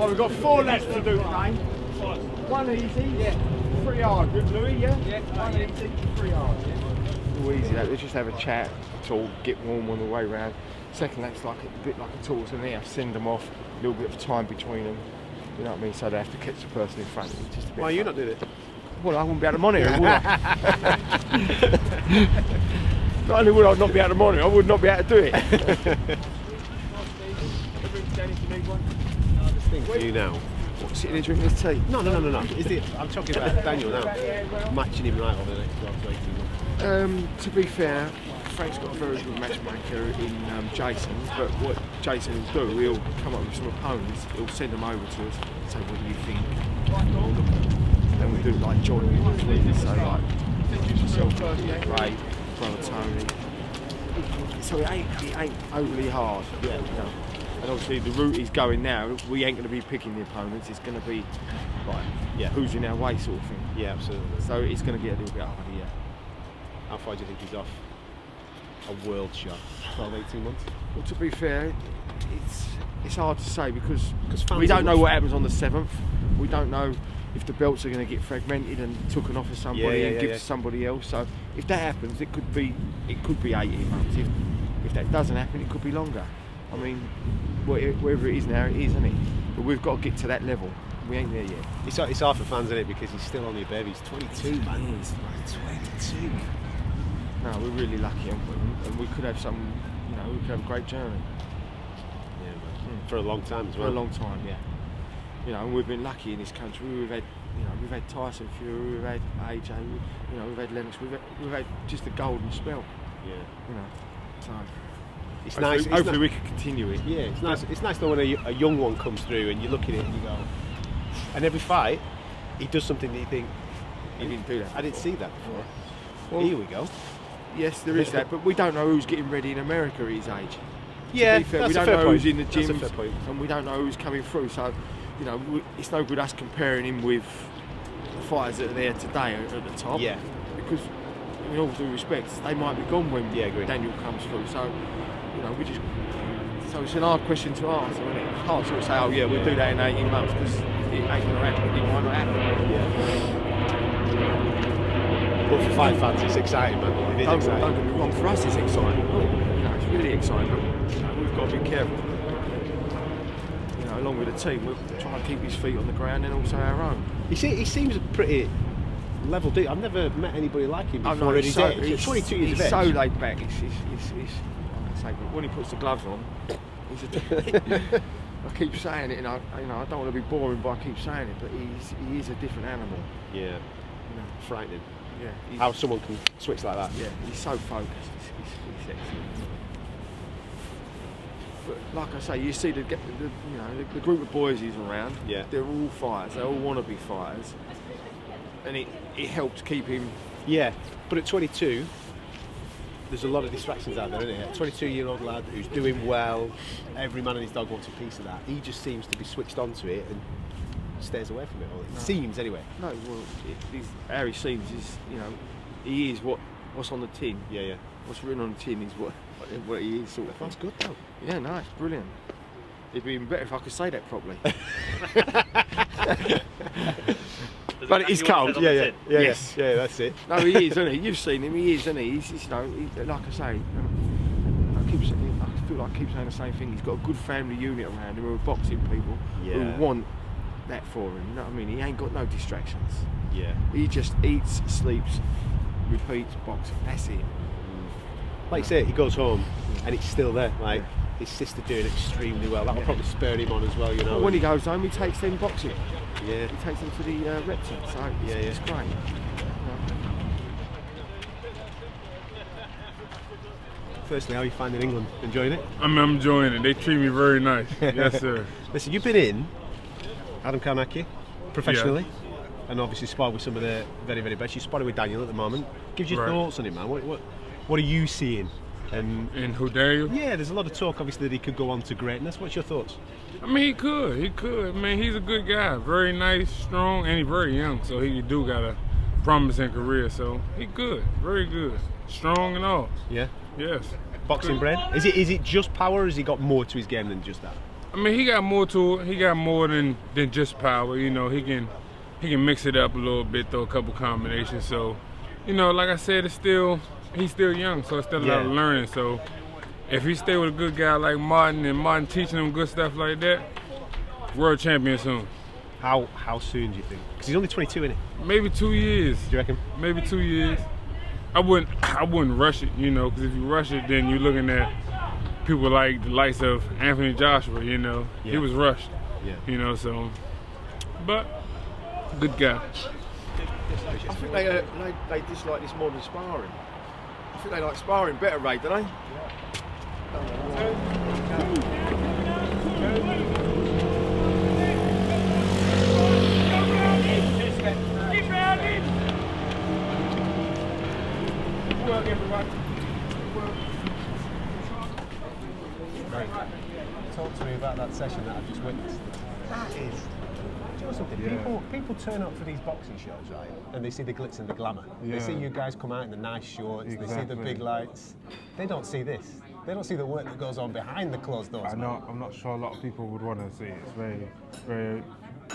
Right, we've got 4 laps to do today. 1 easy, 3 hard. Good, Louis, yeah? Yeah. 1 easy, 3 hard. All easy, let's just have a chat, talk, get warm on the way round. Second lap's like a bit like a tortoise in there, send them off, a little bit of time between them. You know what I mean? So they have to catch the person in front of them. Just a bit. Why are you not doing it? Well, I wouldn't be able to monitor it, would I? Not only would I not be able to monitor it, I would not be able to do it. This thing for you now. What, sitting there drinking his tea? No. I'm talking about Daniel now. Matching him right over the next 12 to 18 months. To be fair, Frank's got a very good matchmaker in Jason, but what Jason will do, he'll come up with some opponents, he'll send them over to us, say, what do you think? And we do like joint between us, so like myself, Ray, brother Tony. So it ain't overly hard. Yeah. You know? And obviously the route he's going now, we ain't going to be picking the opponents, it's going to be like who's in our way sort of thing. Yeah, absolutely. So it's going to get a little bit harder, yeah. How far do you think he's off a world shot? 12, 18 months? Well, to be fair, it's hard to say because fans we don't know what happens on the 7th. We don't know if the belts are going to get fragmented and taken off of somebody and given to somebody else. So if that happens, it could be 18 months. If that doesn't happen, it could be longer. I mean, wherever it is now, it is, isn't it? But we've got to get to that level. We ain't there yet. It's hard for fans, isn't it? Because he's still only a baby. He's 22, man. He's 22. No, we're really lucky, and we could have some, you know, we could have a great journey. Yeah, man. For a long time as well. For a long time, yeah. You know, and we've been lucky in this country. We've had Tyson Fury, we've had AJ, you know, we've had Lennox, we've had just a golden spell. Yeah. You know, so it's hopefully, nice. Hopefully we can continue it. Yeah, it's nice. It's nice though when a young one comes through and you look at it and you go, and every fight he does something that you think he didn't do that. I didn't see that before. Well, here we go. Yes, there is that, but we don't know who's getting ready in America at his age. Yeah, fair, that's we a don't fair know point. who's in the gyms, that's a fair point. and we don't know who's coming through. So, you know, it's no good us comparing him with the fighters that are there today at the top. Yeah. Because, in all due respect, they might be gone when agreed. Daniel comes through. So, you know, so it's an hard question to answer, isn't it? It's hard to say, oh yeah, we'll do that in 18 months because it ain't going to happen. It might not happen. Yeah. But for fight fans, it's exciting, man. It is exciting. Don't get me wrong, for us it's exciting. You know, it's really exciting, but you know, we've got to be careful. You know, along with the team, we're trying to keep his feet on the ground and also our own. He seems a pretty level dude. I've never met anybody like him before at his age. He's 22 years of age. He's so laid back. He's I can say, but when he puts the gloves on, he's a I keep saying it, and I don't want to be boring, but I keep saying it. But he is a different animal. Yeah. You know, frightening. Yeah. How someone can switch like that. Yeah. He's so focused. He's excellent. But like I say, you see the group of boys he's around. Yeah. They're all fighters. They all want to be fighters, and it helps keep him. Yeah. But at 22. There's a lot of distractions out there, isn't there? A 22-year-old lad who's doing well, every man and his dog wants a piece of that. He just seems to be switched onto it and stays away from it all. It seems, anyway. No, well, how he seems is, you know, he is what's on the tin. Yeah. What's written on the tin is what he is, sort of. That's good, though. Yeah, no, it's brilliant. It'd be even better if I could say that properly. But it is cold. Yeah, yes. Yeah, that's it. No, he is, isn't he? You've seen him. He is, isn't he? He's you know, like I say, I feel like I keep saying the same thing. He's got a good family unit around him who are boxing people who want that for him. You know what I mean? He ain't got no distractions. Yeah. He just eats, sleeps, repeats, boxing. That's it. Like you say, he goes home and it's still there. Like his sister doing extremely well. That'll probably spur him on as well, you know. Well, when he goes home, he takes them boxing. Yeah. He takes them to the reps. So it's great. Firstly, how are you finding England? Enjoying it? I'm enjoying it. They treat me very nice. Yes, sir. Listen, you've been in Adam Karnacki professionally, and obviously sparred with some of the very, very best. You're sparring with Daniel at the moment. Give your thoughts on him, man. What are you seeing? And who, Daniel? Yeah, there's a lot of talk, obviously, that he could go on to greatness. What's your thoughts? I mean, he could. Man, he's a good guy. Very nice, strong, and he's very young, so he do got a promising career. So he good, very good, strong and all. Yeah. Yes. Boxing bred. Is it just power, or has he got more to his game than just that? I mean, he got more to it. He got more than just power. You know, he can mix it up a little bit, throw a couple combinations. So, you know, like I said, he's still young, so it's still a lot of learning. So, if he stay with a good guy like Martin and Martin teaching him good stuff like that, world champion soon. How soon do you think? Because he's only 22, isn't he? Maybe 2 years. Do you reckon? Maybe 2 years. I wouldn't rush it, you know, because if you rush it, then you're looking at people like the likes of Anthony Joshua, you know. He was rushed, you know, so. But, good guy. I think they dislike this more than sparring. I think they like sparring better, Ray, don't they? Work, everybody. Talk to me about that session that I've just witnessed. That is, do you know something? Yeah. People turn up for these boxing shows, right? And they see the glitz and the glamour. Yeah. They see you guys come out in the nice shorts. They see the big lights. They don't see this. They don't see the work that goes on behind the closed doors. I'm not sure a lot of people would want to see it. It's very,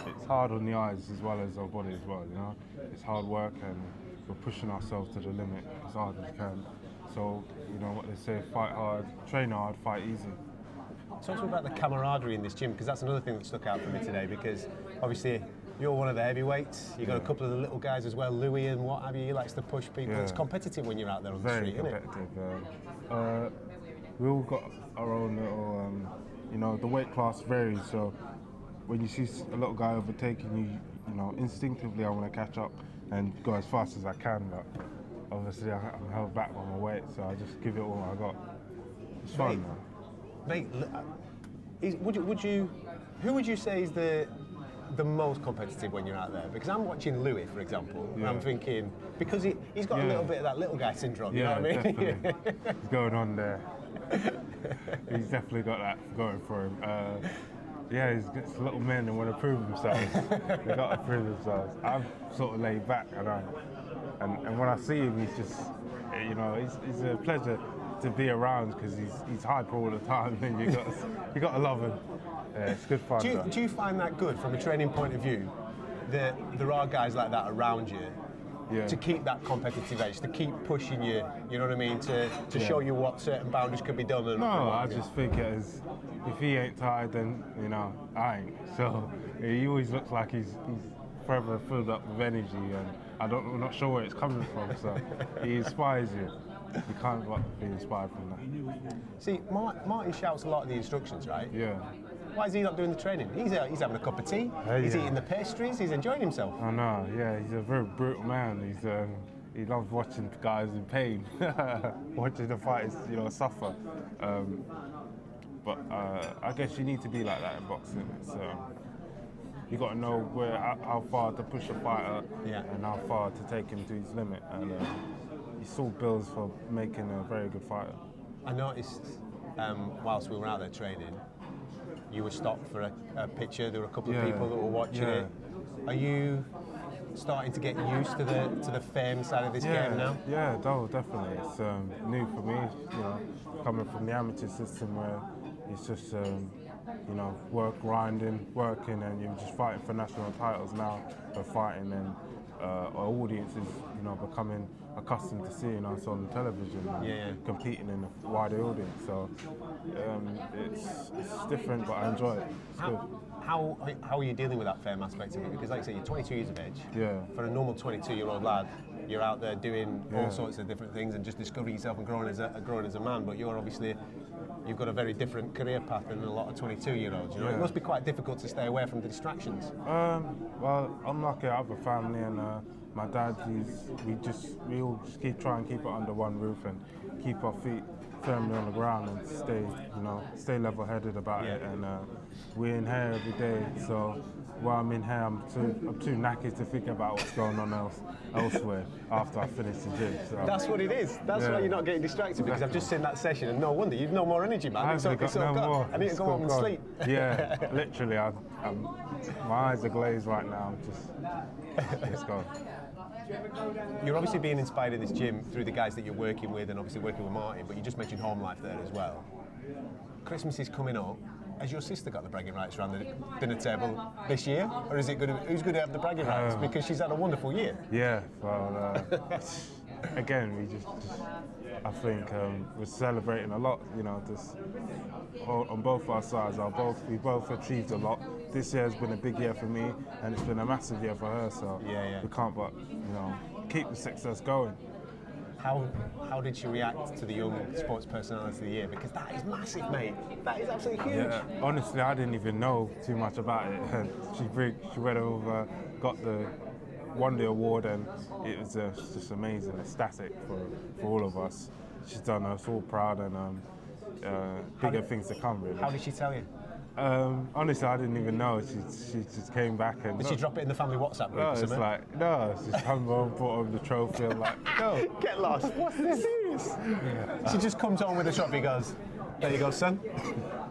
it's hard on the eyes as well as our body as well. You know, it's hard work and we're pushing ourselves to the limit as hard as we can. So, you know what they say, fight hard, train hard, fight easy. Talk to me about the camaraderie in this gym, because that's another thing that stuck out for me today, because obviously you're one of the heavyweights, you've got a couple of the little guys as well, Louis and what have you, he likes to push people. It's competitive when you're out there on the street, isn't it? Very competitive. We all got our own little, you know, the weight class varies, so when you see a little guy overtaking you, you know, instinctively I want to catch up and go as fast as I can, but obviously I'm held back by my weight, so I just give it all I got. It's fun, man. Mate, who would you say is the most competitive when you're out there? Because I'm watching Louis, for example, and I'm thinking, because he's got a little bit of that little guy syndrome, you know what I mean? Definitely. He's going on there. He's definitely got that going for him. He's little men that want to prove themselves. They've got to prove themselves. I'm sort of laid back, and when I see him, he's just, you know, he's a pleasure to be around because he's hyper all the time, and you got to love him. Yeah, it's good fun. Do you find that good from a training point of view, that there are guys like that around you? Yeah. To keep that competitive edge, to keep pushing you, you know what I mean, to show you what certain boundaries could be done. I just think it is, if he ain't tired, then, you know, I ain't. So he always looks like he's forever filled up with energy, and I'm not sure where it's coming from. So he inspires you. You can't but be inspired from that. See, Martin shouts a lot of the instructions, right? Yeah. Why is he not doing the training? He's having a cup of tea. He's eating the pastries. He's enjoying himself. I know. Yeah, he's a very brutal man. He loves watching guys in pain, watching the fighters, you know, suffer. But I guess you need to be like that in boxing. You got to know how far to push a fighter and how far to take him to his limit. And he saw bills for making a very good fighter. I noticed whilst we were out there training, you were stopped for a picture. There were a couple of people that were watching it. Are you starting to get used to the fame side of this game now? Yeah, definitely. It's new for me. You know, coming from the amateur system where it's just you know, working, and you're just fighting for national titles. Now we're fighting, and our audience is, you know, becoming accustomed to seeing us on television and competing in a wider audience. So it's different, but I enjoy it. It's good. How are you dealing with that fame aspect of it? Because like I say, you're 22 years of age. Yeah. For a normal 22-year-old lad, you're out there doing all sorts of different things and just discovering yourself and growing as a man. But you're obviously, you've got a very different career path than a lot of 22-year-olds. You know, it must be quite difficult to stay away from the distractions. Well, I'm lucky. I have a family, and my dad. We all just try and keep it under one roof and keep our feet firmly on the ground and stay level-headed about it. And we're in here every day, so while I'm in here, I'm too knackered to think about what's going on elsewhere after I finish the gym. So. That's what it is. That's why you're not getting distracted, because I've just seen that session, and no wonder you've no more energy, man. I've got no more. I need to go home and sleep. Yeah, literally. My eyes are glazed right now. Let's go. You're obviously being inspired in this gym through the guys that you're working with, and obviously working with Martin, but you just mentioned home life there as well. Christmas is coming up. Has your sister got the bragging rights around the dinner table this year, or is it who's going to have the bragging rights? Because she's had a wonderful year. Yeah, well, again, we just I think we're celebrating a lot. You know, just on both our sides, we both achieved a lot. This year has been a big year for me, and it's been a massive year for her. So we can't but keep the success going. How did she react to the Young Sports Personality of the Year? Because that is massive, mate. That is absolutely huge. Yeah, honestly, I didn't even know too much about it. She went over, got won the award, and it was just amazing, ecstatic for all of us. She's done us all proud, and bigger things to come, really. How did she tell you? Honestly, I didn't even know. She just came back and. Did she drop it in the family WhatsApp group? No, it's just come home, brought home the trophy. I'm like, no, get lost. What's this? Serious? Yeah. She just comes home with a trophy. Goes, there you go, son.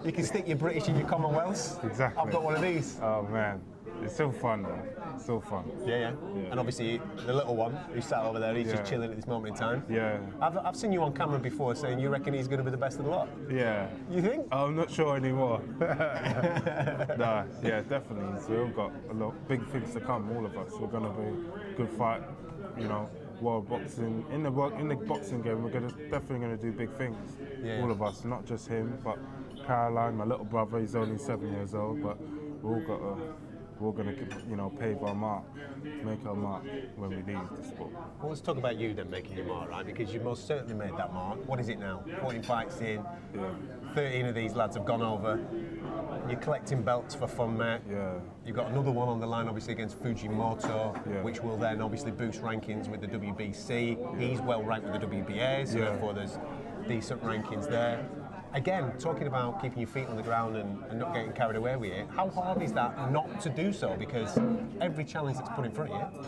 You can stick your British in your Commonwealths. Exactly. I've got one of these. Oh man, it's so fun though. So fun. Yeah. And obviously the little one who's sat over there, he's just chilling at this moment in time. Yeah. I've seen you on camera before saying you reckon he's going to be the best of the lot. Yeah. You think? I'm not sure anymore. Nah, yeah, definitely. So we've got a lot big things to come. All of us. We're going to be a good fight. World boxing in the boxing game. We're definitely going to do big things. Yeah. All of us, not just him, but Caroline, my little brother. He's only 7 years old, but we're going to pave our mark, make our mark when we leave the sport. Well, let's talk about you then making your mark, right? Because you've most certainly made that mark. What is it now? 14 fights in, 13 of these lads have gone over. You're collecting belts for fun, mate. Yeah. You've got another one on the line, obviously, against Fujimoto, which will then obviously boost rankings with the WBC. Yeah. He's well ranked with the WBA, so therefore there's decent rankings there. Again, talking about keeping your feet on the ground and not getting carried away with it, how hard is that not to do so? Because every challenge that's put in front of you,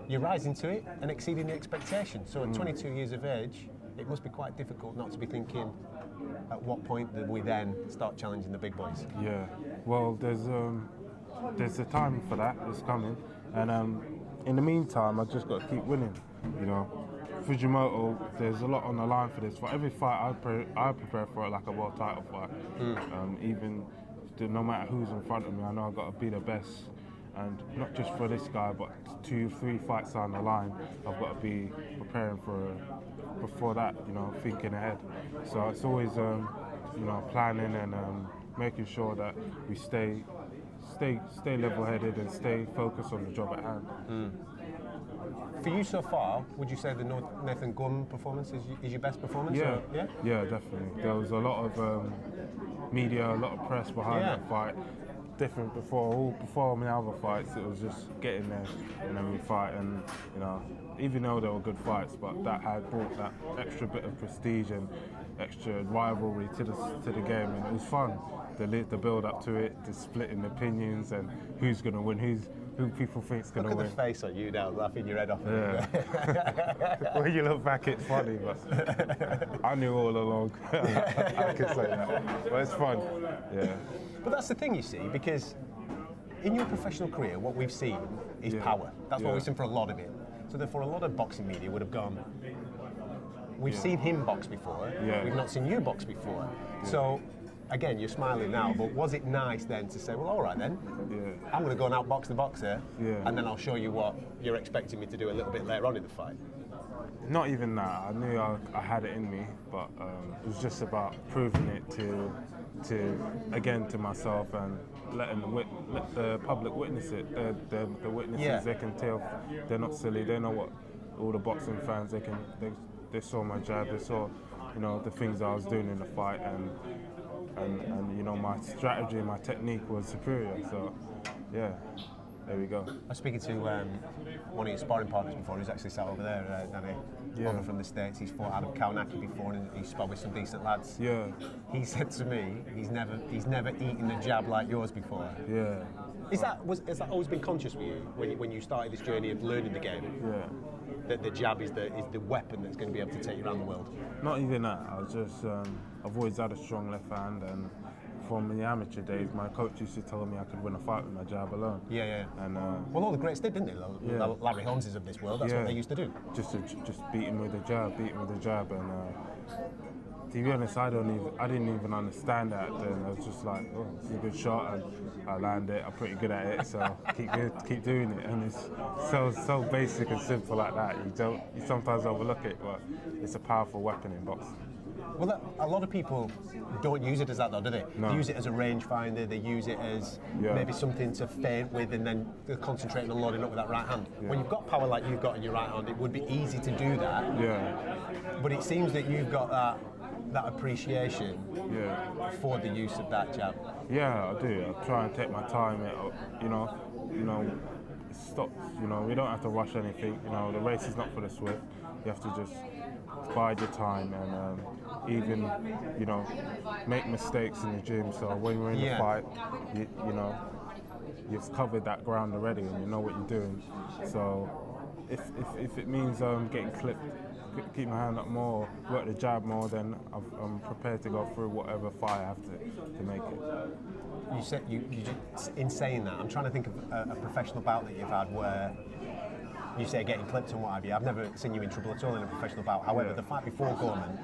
you're rising to it and exceeding the expectation. So at 22 years of age, it must be quite difficult not to be thinking, at what point do we then start challenging the big boys? Yeah, well, there's a time for that. It's coming, and in the meantime, I just got to keep winning. Fujimoto, there's a lot on the line for this. For every fight, I prepare for it like a world title fight. Even no matter who's in front of me, I know I've got to be the best. And not just for this guy, but 2-3 fights down the line, I've got to be preparing before that, thinking ahead. So it's always, planning and making sure that we stay level-headed and stay focused on the job at hand. For you so far, would you say the Nathan Gunn performance is your best performance? Yeah, definitely. There was a lot of media, a lot of press behind that fight. Different before my other fights, it was just getting there and then we fight, and even though they were good fights, but that had brought that extra bit of prestige and extra rivalry to the game, and it was fun. The build up to it, the splitting opinions and who's going to win, who people think's going to win. Look at the face on you now, laughing your head off. Yeah. When you look back, it's funny, but I knew all along. I can say that, but it's fun. Yeah. But that's the thing, you see, because in your professional career, what we've seen is power. That's what we've seen for a lot of it. So therefore, a lot of boxing media would have gone, we've seen him box before, we've not seen you box before. So, again, you're smiling now, but was it nice then to say, well, all right then, I'm going to go and outbox the boxer, and then I'll show you what you're expecting me to do a little bit later on in the fight? Not even that. I knew I had it in me, but it was just about proving it to myself and let the public witness it. The witnesses, they can tell they're not silly. They know what all the boxing fans. They saw my jab. They saw the things I was doing in the fight, and my strategy, my technique was superior. So there we go. I was speaking to one of your sparring partners before, who's actually sat over there, Danny, over from the States. He's fought out of Kaunaki before, and he's sparred with some decent lads. Yeah. He said to me, he's never eaten a jab like yours before. Yeah. Has that always been conscious with you when you started this journey of learning the game? Yeah. That the jab is the weapon that's going to be able to take you around the world? Not even that. I was just I've always had a strong left hand, and from the amateur days, my coach used to tell me I could win a fight with my jab alone. Yeah. And well, all the greats did, didn't they? Larry Holmeses of this world. That's what they used to do. Just beat him with a jab, and to be honest, I didn't even understand that then. I was just like, oh, it's a good shot, and I land it. I'm pretty good at it, so keep doing it. And it's so basic and simple like that. You sometimes overlook it, but it's a powerful weapon in boxing. Well, a lot of people don't use it as that, though, do they? No. They use it as a rangefinder. They use it as maybe something to feint with, and then they're concentrating on loading up with that right hand. Yeah. When you've got power like you've got in your right hand, it would be easy to do that. Yeah. But it seems that you've got that appreciation for the use of that jab. Yeah, I do. I try and take my time. You know, it stops. You know, we don't have to rush anything. You know, the race is not for the swift. You have to just bide your time and even, you know, make mistakes in the gym. So when you're in the fight, you know, you've covered that ground already and you know what you're doing. So if it means getting clipped, keep my hand up more, work the jab more, then I'm prepared to go through whatever fight I have to make it. You said in saying that, I'm trying to think of a professional bout that you've had where you say getting clipped and what have you. I've never seen you in trouble at all in a professional bout. However, the fight before Gorman,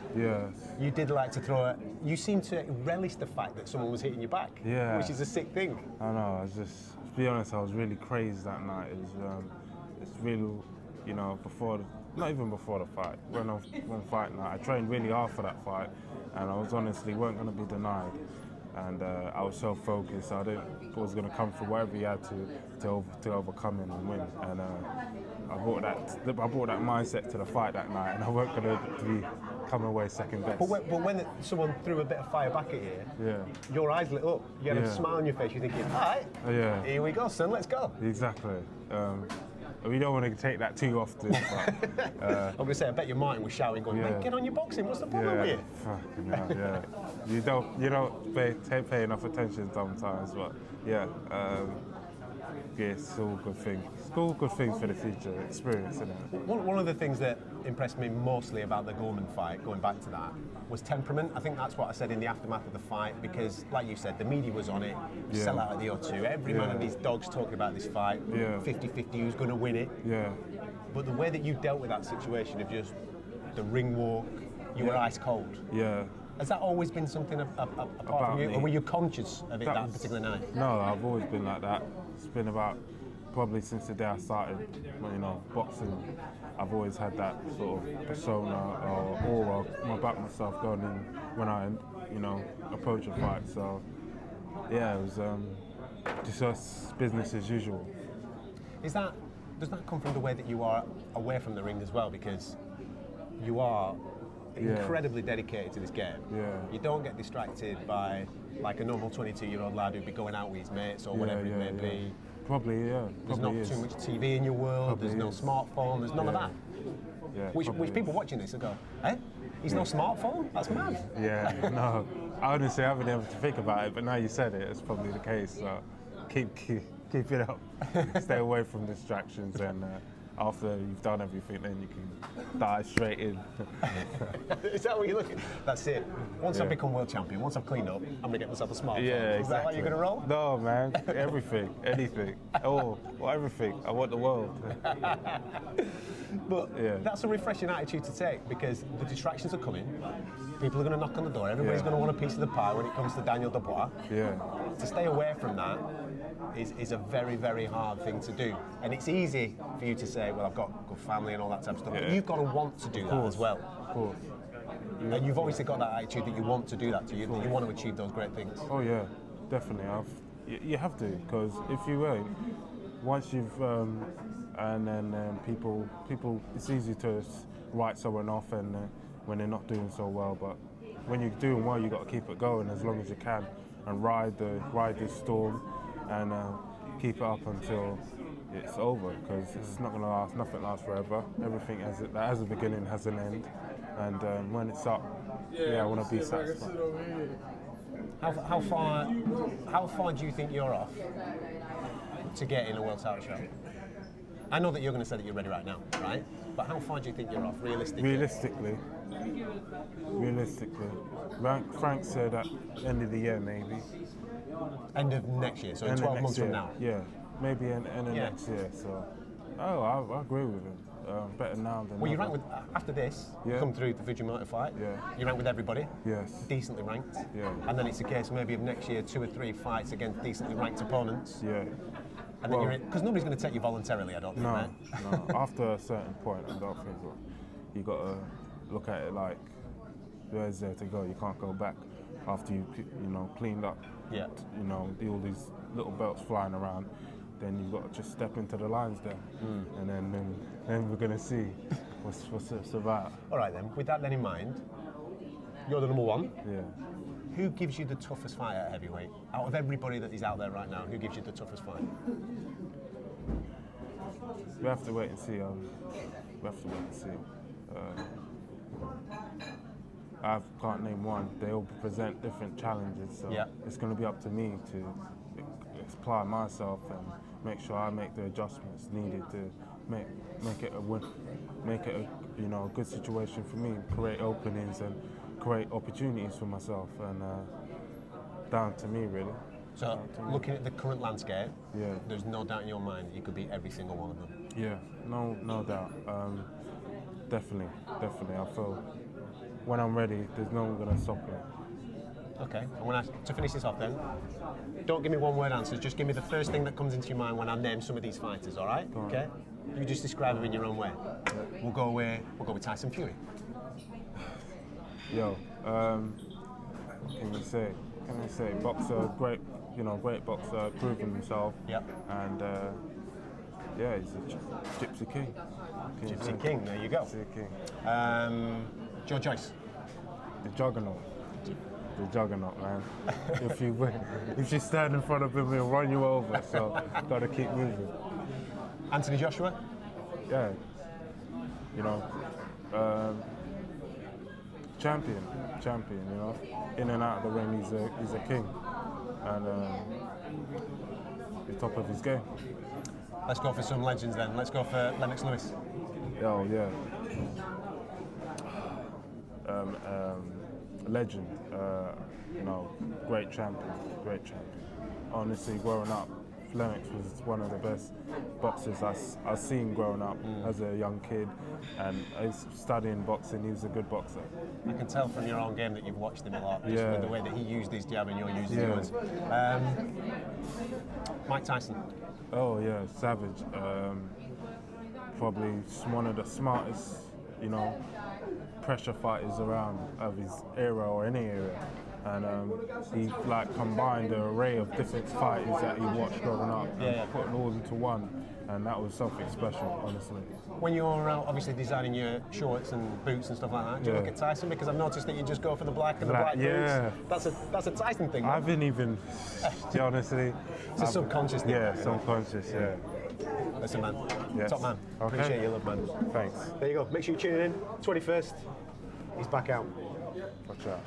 you did like to throw it. You seemed to relish the fact that someone was hitting your back, which is a sick thing. I know. I was just, to be honest, I was really crazed that night. It's really, you know, not even before the fight. When fight night, I trained really hard for that fight, and I was honestly weren't going to be denied. And I was so focused. I was going to come for whatever he had to overcome him and win. And I brought that mindset to the fight that night, and I wasn't going to be come away second best. But when someone threw a bit of fire back at you, your eyes lit up. You had a smile on your face. You're thinking, all right, here we go, son, let's go. Exactly. We don't want to take that too often. But, I'm going to say, I bet your mind was shouting, going, mate, get on your boxing. What's the problem with you? Fucking hell, You don't pay enough attention sometimes, but it's all good things. It's all good things for the future experience, isn't it? One of the things that impressed me mostly about the Gorman fight, going back to that, was temperament. I think that's what I said in the aftermath of the fight, because, like you said, the media was on it, sell out at the O2, every man and his dog's talking about this fight, 50-50 who's going to win it. Yeah. But the way that you dealt with that situation of just the ring walk, you were ice cold. Yeah. Has that always been something apart from you, or were you conscious of it that particular night? No, I've always been like that. It's been about probably since the day I started, you know, boxing. I've always had that sort of persona or aura about myself going in when I, you know, approach a fight. So, yeah, it was just business as usual. Does that come from the way that you are away from the ring as well? Because you are incredibly dedicated to this game. Yeah. You don't get distracted by like a normal 22-year-old lad who'd be going out with his mates or whatever it may be. Probably, There's not too much TV in your world. There's no smartphone. There's none of that. Yeah. Which people watching this will go, he's no smartphone? That's mad. Yeah. No. I honestly haven't been able to think about it, but now you said it, it's probably the case. So keep it up. Stay away from distractions, and after you've done everything, then you can dive straight in. Is that what you're looking? That's it. Once I become world champion, once I've cleaned up, I'm gonna get myself a smartphone. Yeah, exactly. Is that how you're gonna roll? No, man. Everything, anything, everything. I want the world. But that's a refreshing attitude to take, because the distractions are coming. People are going to knock on the door. Everybody's going to want a piece of the pie when it comes to Daniel Dubois. Yeah. To stay away from that is a very, very hard thing to do. And it's easy for you to say, well, I've got a good family and all that type of stuff. But you've got to want to do that as well. Of course. And you've obviously got that attitude that you want to do that, that you want to achieve those great things. Oh yeah, definitely. You have to, because if you won't, once you've and then people, it's easy to write someone off and when they're not doing so well. But when you're doing well, you got to keep it going as long as you can and ride this storm and keep it up until it's over, because it's not going to last. Nothing lasts forever. Everything that has a beginning has an end, and when it's up, I want to be satisfied. How far do you think you're off to get in a world title shot? I know that you're going to say that you're ready right now, right? But how far do you think you're off, realistically? Realistically. Frank said at the end of the year, maybe. End of next year, so in 12 months from now? Yeah, maybe end of next year. So, I agree with him. better now than Well, you never. rank with, after this, you Yeah. come through the Fujimoto fight, Yeah. you rank with everybody, Yes. decently ranked, Yeah. and then it's a case maybe of next year 2 or 3 fights against decently ranked opponents, Yeah. and then Well- you're in, because nobody's going to take you voluntarily, I don't think, No, mate. no. After a certain point, I don't think so. You got to look at it like, where's there to go? You can't go back after you cleaned up. Yeah. All these little belts flying around. Then you've got to just step into the lines there, and then we're gonna see what's it's about. All right then, with that then in mind, you're the number one. Yeah. Who gives you the toughest fight at heavyweight? Out of everybody that is out there right now, who gives you the toughest fight? We have to wait and see. I can't name one. They all present different challenges, so Yeah. it's going to be up to me to apply myself and make sure I make the adjustments needed to make it a win, make it a good situation for me, create openings and create opportunities for myself, and down to me really. So, looking at the current landscape, Yeah. there's no doubt in your mind that you could beat every single one of them. Yeah, no doubt. Definitely. I feel when I'm ready, there's no one gonna stop me. Okay, and to finish this off then, don't give me one-word answers, just give me the first thing that comes into your mind when I name some of these fighters, all right? Go on. Okay? You just describe them in your own way. We'll go with Tyson Fury. Yo, what can we say? Boxer, great boxer, proven himself. Yep. And yeah, he's a Gypsy King. Gypsy King, there you go. Gypsy King. Joe Joyce. The Juggernaut. The Juggernaut, man. if you stand in front of him, he'll run you over. So gotta keep moving. Anthony Joshua. Yeah. Champion. In and out of the ring, he's a king, and the top of his game. Let's go for some legends then. Let's go for Lennox Lewis. Oh yeah. Legend. Great champion. Honestly, growing up, Lennox was one of the best boxers I've seen growing up as a young kid, and I was studying boxing. He was a good boxer. I can tell from your own game that you've watched him a lot, just Yeah. with the way that he used his jab and you're using Yeah. yours. Mike Tyson. Oh yeah, savage. Probably one of the smartest, pressure fighters around of his era or any era. And he combined an array of different fighters that he watched growing up and put it all into one. And that was something special, honestly. When you're obviously designing your shorts and boots and stuff like that, do you Yeah. look at Tyson? Because I've noticed that you just go for the black and the Black, black yeah. boots. That's a Tyson thing. I haven't even, honestly. It's a subconscious thing. Yeah, subconscious, yeah. Listen, man. Yes. Top man. Okay. Appreciate your love, man. Thanks. There you go. Make sure you tune in. 21st. He's back out. Watch out.